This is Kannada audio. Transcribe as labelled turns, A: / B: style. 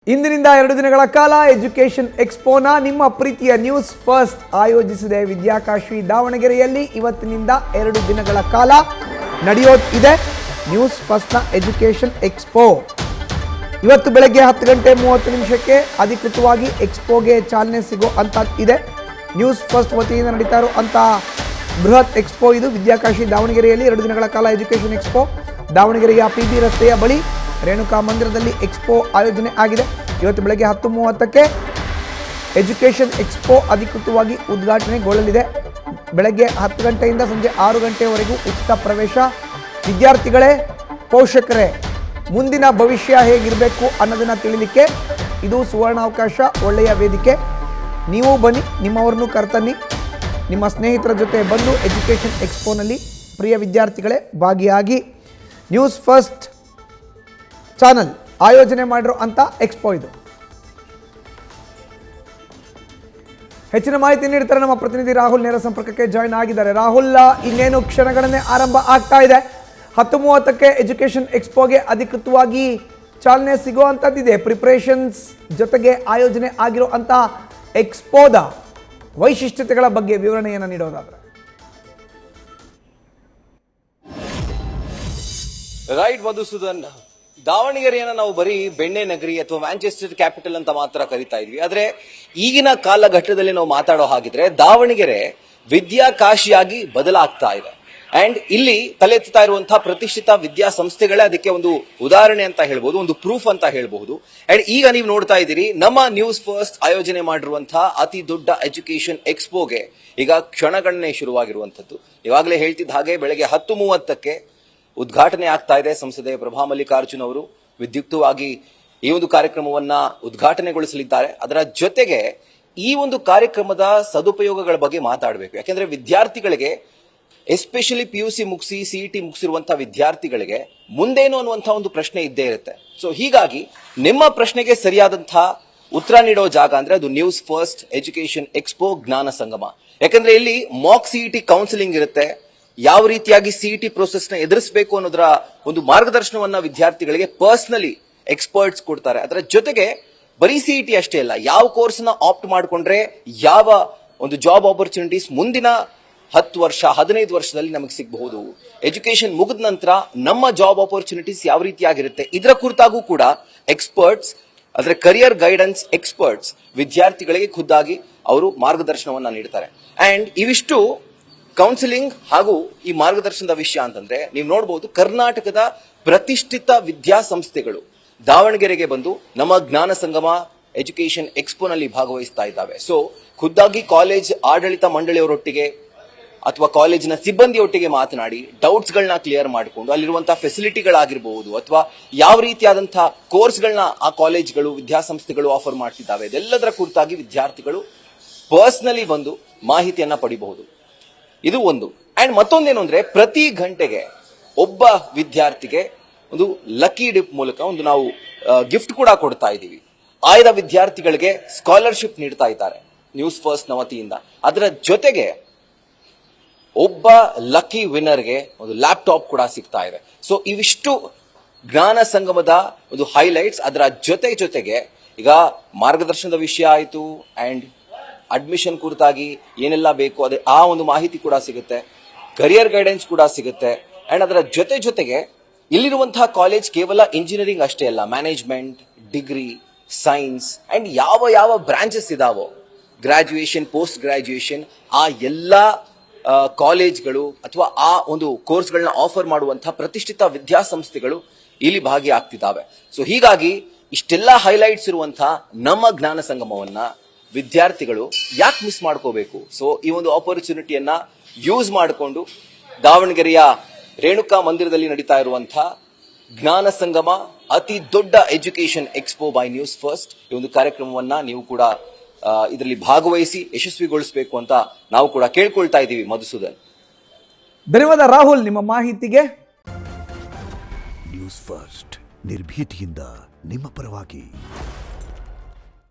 A: ಇಂದಿನಿಂದ 2 ದಿನಗಳ ಕಾಲ ಎಜುಕೇಷನ್ ಎಕ್ಸ್ಪೋನ ನಿಮ್ಮ ಪ್ರೀತಿಯ ನ್ಯೂಸ್ ಫಸ್ಟ್ ಆಯೋಜಿಸಿದೆ. ವಿದ್ಯಾಕಾಶಿ ದಾವಣಗೆರೆಯಲ್ಲಿ ಇವತ್ತಿನಿಂದ 2 ದಿನಗಳ ಕಾಲ ನಡೆಯೋದಿದೆ ನ್ಯೂಸ್ ಫಸ್ಟ್ನ ಎಜುಕೇಷನ್ ಎಕ್ಸ್ಪೋ. ಇವತ್ತು ಬೆಳಗ್ಗೆ 10:30 ಅಧಿಕೃತವಾಗಿ ಎಕ್ಸ್ಪೋಗೆ ಚಾಲನೆ ಸಿಗೋ ಅಂತ ಇದೆ. ನ್ಯೂಸ್ ಫಸ್ಟ್ ವತಿಯಿಂದ ನಡೀತಾ ಇರುವಂಥ ಬೃಹತ್ ಎಕ್ಸ್ಪೋ ಇದು. ವಿದ್ಯಾಕಾಶಿ ದಾವಣಗೆರೆಯಲ್ಲಿ 2 ದಿನಗಳ ಕಾಲ ಎಜುಕೇಷನ್ ಎಕ್ಸ್ಪೋ ದಾವಣಗೆರೆಯ PB ರಸ್ತೆಯ ಬಳಿ ರೇಣುಕಾ ಮಂದಿರದಲ್ಲಿ ಎಕ್ಸ್ಪೋ ಆಯೋಜನೆ ಆಗಿದೆ. ಇವತ್ತು ಬೆಳಗ್ಗೆ 10:30 ಎಜುಕೇಷನ್ ಎಕ್ಸ್ಪೋ ಅಧಿಕೃತವಾಗಿ ಉದ್ಘಾಟನೆಗೊಳ್ಳಲಿದೆ. ಬೆಳಗ್ಗೆ 10 ಗಂಟೆಯಿಂದ ಸಂಜೆ 6 ಗಂಟೆಯವರೆಗೂ ಉಚಿತ ಪ್ರವೇಶ. ವಿದ್ಯಾರ್ಥಿಗಳೇ, ಪೋಷಕರೇ, ಮುಂದಿನ ಭವಿಷ್ಯ ಹೇಗಿರಬೇಕು ಅನ್ನೋದನ್ನು ತಿಳಿಲಿಕ್ಕೆ ಇದು ಸುವರ್ಣಾವಕಾಶ, ಒಳ್ಳೆಯ ವೇದಿಕೆ. ನೀವು ಬನ್ನಿ, ನಿಮ್ಮವ್ರನ್ನೂ ಕರ್ತನ್ನಿ, ನಿಮ್ಮ ಸ್ನೇಹಿತರ ಜೊತೆ ಬಂದು ಎಜುಕೇಷನ್ ಎಕ್ಸ್ಪೋನಲ್ಲಿ ಪ್ರಿಯ ವಿದ್ಯಾರ್ಥಿಗಳೇ ಭಾಗಿಯಾಗಿ. ನ್ಯೂಸ್ ಫಸ್ಟ್ ಚಾನಲ್ ಆಯೋಜನೆ ಮಾಡಿರೋ ಅಂಥ ಎಕ್ಸ್ಪೋ ಇದು. ಹೆಚ್ಚಿನ ಮಾಹಿತಿ ನೀಡ್ತಾರೆ ನಮ್ಮ ಪ್ರತಿನಿಧಿ ರಾಹುಲ್. ನೇರ ಸಂಪರ್ಕಕ್ಕೆ ಜಾಯ್ನ್ ಆಗಿದ್ದಾರೆ. ರಾಹುಲ್, ಇನ್ನೇನು ಕ್ಷಣಗಳನ್ನೇ ಆರಂಭ ಆಗ್ತಾ ಇದೆ. 10:30 ಎಜುಕೇಷನ್ ಎಕ್ಸ್ಪೋಗೆ ಅಧಿಕೃತವಾಗಿ ಚಾಲನೆ ಸಿಗುವಂಥದ್ದಿದೆ. ಪ್ರಿಪ್ರೇಷನ್ಸ್ ಜೊತೆಗೆ ಆಯೋಜನೆ ಆಗಿರೋ ಅಂಥ ಎಕ್ಸ್ಪೋದ ವೈಶಿಷ್ಟ್ಯತೆಗಳ ಬಗ್ಗೆ ವಿವರಣೆಯನ್ನು ನೀಡೋದಾದ್ರೆ.
B: ರೈಟ್ ಮಧುಸೂದನ್, ದಾವಣಗೆರೆಯನ್ನ ನಾವು ಬರೀ ಬೆಣ್ಣೆ ನಗರಿ ಅಥವಾ ಮ್ಯಾಂಚೆಸ್ಟರ್ ಕ್ಯಾಪಿಟಲ್ ಅಂತ ಮಾತ್ರ ಕರಿತಾ ಇದ್ವಿ. ಆದ್ರೆ ಈಗಿನ ಕಾಲಘಟ್ಟದಲ್ಲಿ ನಾವು ಮಾತಾಡೋ ಹಾಗಿದ್ರೆ ದಾವಣಗೆರೆ ವಿದ್ಯಾಕಾಶಿಯಾಗಿ ಬದಲಾಗ್ತಾ ಇದೆ. ಅಂಡ್ ಇಲ್ಲಿ ತಲೆತ್ತಾ ಇರುವಂತಹ ಪ್ರತಿಷ್ಠಿತ ವಿದ್ಯಾಸಂಸ್ಥೆಗಳೇ ಅದಕ್ಕೆ ಒಂದು ಉದಾಹರಣೆ ಅಂತ ಹೇಳ್ಬಹುದು, ಒಂದು ಪ್ರೂಫ್ ಅಂತ ಹೇಳ್ಬಹುದು. ಅಂಡ್ ಈಗ ನೀವು ನೋಡ್ತಾ ಇದ್ದೀರಿ, ನಮ್ಮ ನ್ಯೂಸ್ ಫಸ್ಟ್ ಆಯೋಜನೆ ಮಾಡಿರುವಂತಹ ಅತಿ ದೊಡ್ಡ ಎಜುಕೇಶನ್ ಎಕ್ಸ್ಪೋಗೆ ಈಗ ಕ್ಷಣಗಣನೆ ಶುರುವಾಗಿರುವಂತದ್ದು. ಇವಾಗಲೇ ಹೇಳ್ತಿದ್ದ ಹಾಗೆ ಬೆಳಗ್ಗೆ 10:30 ಉದ್ಘಾಟನೆ ಆಗ್ತಾ ಇದೆ. ಸಂಸದೆ ಪ್ರಭಾ ಮಲ್ಲಿಕಾರ್ಜುನ್ ಅವರು ವಿದ್ಯುಕ್ತವಾಗಿ ಈ ಒಂದು ಕಾರ್ಯಕ್ರಮವನ್ನ ಉದ್ಘಾಟನೆಗೊಳಿಸಲಿದ್ದಾರೆ. ಅದರ ಜೊತೆಗೆ ಈ ಒಂದು ಕಾರ್ಯಕ್ರಮದ ಸದುಪಯೋಗಗಳ ಬಗ್ಗೆ ಮಾತಾಡಬೇಕು. ಯಾಕೆಂದ್ರೆ ವಿದ್ಯಾರ್ಥಿಗಳಿಗೆ, ಎಸ್ಪೆಷಲಿ PUC ಮುಗಿಸಿ CET ಮುಗಿಸಿರುವಂತಹ ವಿದ್ಯಾರ್ಥಿಗಳಿಗೆ ಮುಂದೇನು ಅನ್ನುವಂತಹ ಒಂದು ಪ್ರಶ್ನೆ ಇದ್ದೇ ಇರುತ್ತೆ. ಸೊ ಹೀಗಾಗಿ ನಿಮ್ಮ ಪ್ರಶ್ನೆಗೆ ಸರಿಯಾದಂತಹ ಉತ್ತರ ನೀಡೋ ಜಾಗ ಅಂದ್ರೆ ಅದು ನ್ಯೂಸ್ ಫಸ್ಟ್ ಎಜುಕೇಶನ್ ಎಕ್ಸ್ಪೋ ಜ್ಞಾನ ಸಂಗಮ. ಯಾಕಂದ್ರೆ ಇಲ್ಲಿ ಮಾಕ್ CET ಕೌನ್ಸಿಲಿಂಗ್ ಇರುತ್ತೆ. ಯಾವ ರೀತಿಯಾಗಿ CET ಪ್ರೋಸೆಸ್ ನ ಎದುರಿಸಬೇಕು ಅನ್ನೋದರ ಒಂದು ಮಾರ್ಗದರ್ಶನವನ್ನ ವಿದ್ಯಾರ್ಥಿಗಳಿಗೆ ಪರ್ಸನಲಿ ಎಕ್ಸ್ಪರ್ಟ್ಸ್ ಕೊಡ್ತಾರೆ. ಅದರ ಜೊತೆಗೆ ಬರೀ CET ಅಷ್ಟೇ ಅಲ್ಲ, ಯಾವ ಕೋರ್ಸ್ ನ ಆಪ್ಟ್ ಮಾಡ್ಕೊಂಡ್ರೆ ಯಾವ ಒಂದು ಜಾಬ್ ಆಪರ್ಚುನಿಟೀಸ್ ಮುಂದಿನ 10 ವರ್ಷ 15 ವರ್ಷದಲ್ಲಿ ನಮಗೆ ಸಿಗಬಹುದು, ಎಜುಕೇಶನ್ ಮುಗಿದ ನಂತರ ನಮ್ಮ ಜಾಬ್ ಆಪರ್ಚುನಿಟೀಸ್ ಯಾವ ರೀತಿಯಾಗಿರುತ್ತೆ, ಇದರ ಕುರಿತಾಗೂ ಕೂಡ ಎಕ್ಸ್ಪರ್ಟ್ಸ್, ಅಂದ್ರೆ ಕರಿಯರ್ ಗೈಡೆನ್ಸ್ ಎಕ್ಸ್ಪರ್ಟ್ಸ್ ವಿದ್ಯಾರ್ಥಿಗಳಿಗೆ ಖುದ್ದಾಗಿ ಅವರು ಮಾರ್ಗದರ್ಶನವನ್ನ ನೀಡ್ತಾರೆ. ಅಂಡ್ ಇವಿಷ್ಟು ಕೌನ್ಸಿಲಿಂಗ್ ಹಾಗೂ ಈ ಮಾರ್ಗದರ್ಶನದ ವಿಷಯ ಅಂತಂದ್ರೆ ನೀವು ನೋಡಬಹುದು, ಕರ್ನಾಟಕದ ಪ್ರತಿಷ್ಠಿತ ವಿದ್ಯಾಸಂಸ್ಥೆಗಳು ದಾವಣಗೆರೆಗೆ ಬಂದು ನಮ್ಮ ಜ್ಞಾನ ಸಂಗಮ ಎಜುಕೇಶನ್ ಎಕ್ಸ್ಪೋನಲ್ಲಿ ಭಾಗವಹಿಸ್ತಾ ಇದ್ದಾವೆ. ಸೊ ಖುದ್ದಾಗಿ ಕಾಲೇಜ್ ಆಡಳಿತ ಮಂಡಳಿಯವರೊಟ್ಟಿಗೆ ಅಥವಾ ಕಾಲೇಜಿನ ಸಿಬ್ಬಂದಿಯೊಟ್ಟಿಗೆ ಮಾತನಾಡಿ ಡೌಟ್ಸ್ ಗಳನ್ನ ಕ್ಲಿಯರ್ ಮಾಡಿಕೊಂಡು ಅಲ್ಲಿರುವಂತಹ ಫೆಸಿಲಿಟಿಗಳಾಗಿರಬಹುದು ಅಥವಾ ಯಾವ ರೀತಿಯಾದಂತಹ ಕೋರ್ಸ್ಗಳನ್ನ ಆ ಕಾಲೇಜ್ಗಳು ವಿದ್ಯಾಸಂಸ್ಥೆಗಳು ಆಫರ್ ಮಾಡ್ತಿದ್ದಾವೆ, ಇದೆಲ್ಲದರ ಕುರಿತಾಗಿ ವಿದ್ಯಾರ್ಥಿಗಳು ಪರ್ಸನಲಿ ಬಂದು ಮಾಹಿತಿಯನ್ನ ಪಡಿಬಹುದು. ಇದು ಒಂದು. ಅಂಡ್ ಮತ್ತೊಂದೇನು ಅಂದ್ರೆ, ಪ್ರತಿ ಗಂಟೆಗೆ ಒಬ್ಬ ವಿದ್ಯಾರ್ಥಿಗೆ ಒಂದು ಲಕ್ಕಿ ಡಿಪ್ ಮೂಲಕ ಒಂದು ನಾವು ಗಿಫ್ಟ್ ಕೂಡ ಕೊಡ್ತಾ ಇದ್ದೀವಿ. ಆಯ್ದ ವಿದ್ಯಾರ್ಥಿಗಳಿಗೆ ಸ್ಕಾಲರ್ಶಿಪ್ ನೀಡ್ತಾ ಇದ್ದಾರೆ ನ್ಯೂಸ್ ಫಸ್ಟ್ ನ ವತಿಯಿಂದ. ಅದರ ಜೊತೆಗೆ ಒಬ್ಬ ಲಕ್ಕಿ ವಿನ್ನರ್ಗೆ ಒಂದು ಲ್ಯಾಪ್ಟಾಪ್ ಕೂಡ ಸಿಗ್ತಾ ಇದೆ. ಸೊ ಇವಿಷ್ಟು ಜ್ಞಾನ ಸಂಗಮದ ಒಂದು ಹೈಲೈಟ್ಸ್. ಅದರ ಜೊತೆಗೆ ಈಗ ಮಾರ್ಗದರ್ಶನದ ವಿಷಯ ಆಯಿತು, ಅಂಡ್ ಅಡ್ಮಿಷನ್ ಕುರಿತಾಗಿ ಏನೆಲ್ಲ ಬೇಕು ಅದೇ ಆ ಒಂದು ಮಾಹಿತಿ ಕೂಡ ಸಿಗುತ್ತೆ, ಕರಿಯರ್ ಗೈಡೆನ್ಸ್ ಕೂಡ ಸಿಗುತ್ತೆ. ಅಂಡ್ ಅದರ ಜೊತೆಗೆ ಇಲ್ಲಿರುವಂತಹ ಕಾಲೇಜ್ ಕೇವಲ ಇಂಜಿನಿಯರಿಂಗ್ ಅಷ್ಟೇ ಅಲ್ಲ, ಮ್ಯಾನೇಜ್ಮೆಂಟ್, ಡಿಗ್ರಿ, ಸೈನ್ಸ್ ಅಂಡ್ ಯಾವ ಬ್ರಾಂಚಸ್ ಇದಾವೋ, ಗ್ರಾಜುಯೇಷನ್, ಪೋಸ್ಟ್ ಗ್ರಾಜುಯೇಷನ್, ಆ ಎಲ್ಲಾ ಕಾಲೇಜ್ಗಳು ಅಥವಾ ಆ ಒಂದು ಕೋರ್ಸ್ಗಳನ್ನ ಆಫರ್ ಮಾಡುವಂತಹ ಪ್ರತಿಷ್ಠಿತ ವಿದ್ಯಾಸಂಸ್ಥೆಗಳು ಇಲ್ಲಿ ಭಾಗಿಯಾಗ್ತಿದ್ದಾವೆ. ಸೊ ಹೀಗಾಗಿ ಇಷ್ಟೆಲ್ಲ ಹೈಲೈಟ್ಸ್ ಇರುವಂತಹ ನಮ್ಮ ಜ್ಞಾನ ಸಂಗಮವನ್ನ ವಿದ್ಯಾರ್ಥಿಗಳು ಯಾಕೆ ಮಿಸ್ ಮಾಡ್ಕೋಬೇಕು? ಸೊ ಈ ಒಂದು ಆಪರ್ಚುನಿಟಿಯನ್ನ ಯೂಸ್ ಮಾಡಿಕೊಂಡು ದಾವಣಗೆರೆಯ ರೇಣುಕಾ ಮಂದಿರದಲ್ಲಿ ನಡೀತಾ ಇರುವಂತಹ ಜ್ಞಾನ ಸಂಗಮ ಅತಿ ದೊಡ್ಡ education expo by news first, ಈ ಒಂದು ಕಾರ್ಯಕ್ರಮವನ್ನ ನೀವು ಕೂಡ ಇದರಲ್ಲಿ ಭಾಗವಹಿಸಿ ಯಶಸ್ವಿಗೊಳಿಸಬೇಕು ಅಂತ ನಾವು ಕೂಡ ಕೇಳ್ಕೊಳ್ತಾ ಇದ್ದೀವಿ. ಮಧುಸೂದನ್,
A: ಧನ್ಯವಾದ ರಾಹುಲ್ ನಿಮ್ಮ ಮಾಹಿತಿಗೆ.
C: ನ್ಯೂಸ್ ಫಸ್ಟ್ ನಿರ್ಭೀತಿಯಿಂದ ನಿಮ್ಮ ಪರವಾಗಿ.